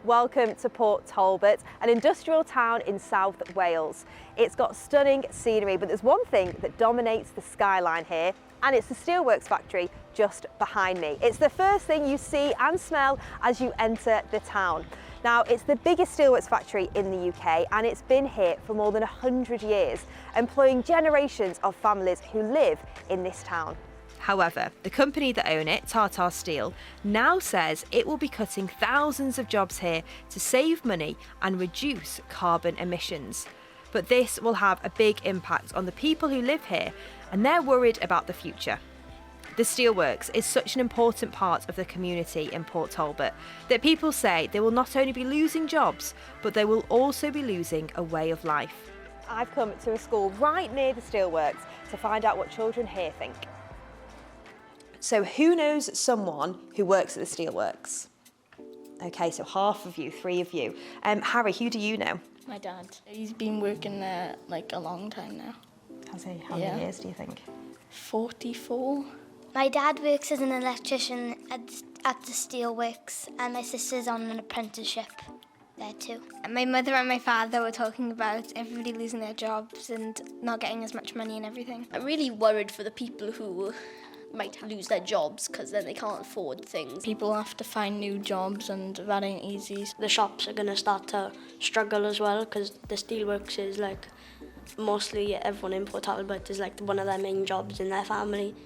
Welcome to Port Talbot, an industrial town in South Wales. It's got stunning scenery, but there's one thing that dominates the skyline here, and it's the steelworks factory just behind me. It's the first thing you see and smell as you enter the town. Now, it's the biggest steelworks factory in the UK, and it's been here for more than 100 years, employing generations of families who live in this town. However, the company that own it, Tata Steel, now says it will be cutting thousands of jobs here to save money and reduce carbon emissions. But this will have a big impact on the people who live here, and they're worried about the future. The steelworks is such an important part of the community in Port Talbot that people say they will not only be losing jobs, but they will also be losing a way of life. I've come to a school right near the steelworks to find out what children here think. So who knows someone who works at the steelworks? Okay, so half of you, three of you. Harry, who do you know? My dad. He's been working there like a long time now. Has he? How many years do you think? 44. My dad works as an electrician at the steelworks, and my sister's on an apprenticeship there too. And my mother and my father were talking about everybody losing their jobs and not getting as much money and everything. I'm really worried for the people who might lose their jobs because then they can't afford things. People have to find new jobs and that ain't easy. The shops are going to start to struggle as well because the steelworks is like mostly everyone in Port Talbot is like one of their main jobs in their family.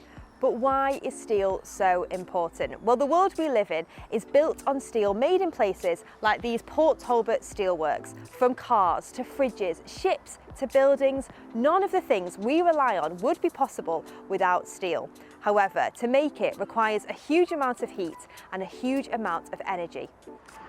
But why is steel so important? Well, the world we live in is built on steel made in places like these Port Talbot steelworks. From cars to fridges, ships to buildings, none of the things we rely on would be possible without steel. However, to make it requires a huge amount of heat and a huge amount of energy.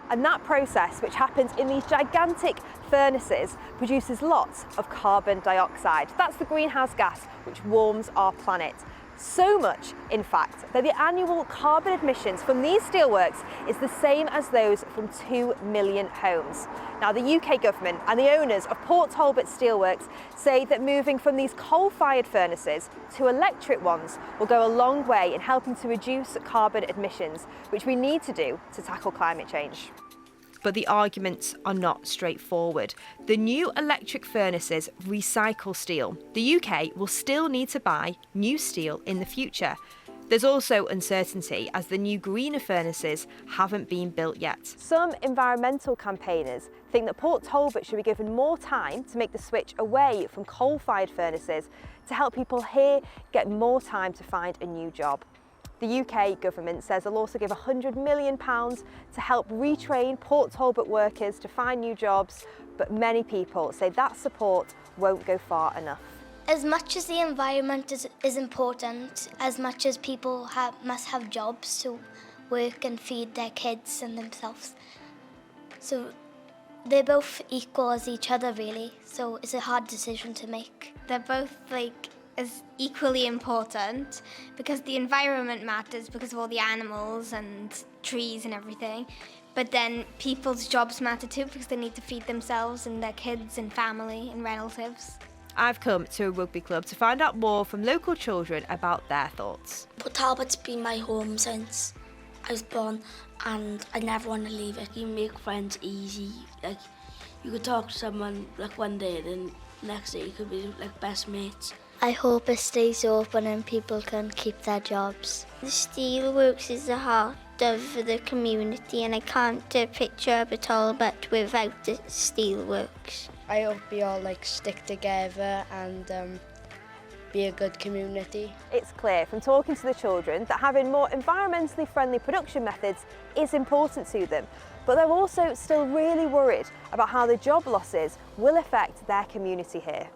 And that process, which happens in these gigantic furnaces, produces lots of carbon dioxide. That's the greenhouse gas which warms our planet. So much, in fact, that the annual carbon emissions from these steelworks is the same as those from 2 million homes. Now, the UK government and the owners of Port Talbot Steelworks say that moving from these coal-fired furnaces to electric ones will go a long way in helping to reduce carbon emissions, which we need to do to tackle climate change. But the arguments are not straightforward. The new electric furnaces recycle steel. The UK will still need to buy new steel in the future. There's also uncertainty as the new greener furnaces haven't been built yet. Some environmental campaigners think that Port Talbot should be given more time to make the switch away from coal-fired furnaces to help people here get more time to find a new job. The UK government says they'll also give £100 million to help retrain Port Talbot workers to find new jobs, but many people say that support won't go far enough. As much as the environment is important, as much as people must have jobs to work and feed their kids and themselves. So they're both equal as each other, really, so it's a hard decision to make. They're both as equally important because the environment matters because of all the animals and trees and everything. But then people's jobs matter too because they need to feed themselves and their kids and family and relatives. I've come to a rugby club to find out more from local children about their thoughts. Port Talbot's been my home since I was born and I never want to leave it. You make friends easy. Like you could talk to someone like one day, then next day you could be like best mates. I hope it stays open and people can keep their jobs. The steelworks is the heart of the community and I can't picture Port Talbot without the steelworks. I hope we all stick together and be a good community. It's clear from talking to the children that having more environmentally friendly production methods is important to them, but they're also still really worried about how the job losses will affect their community here.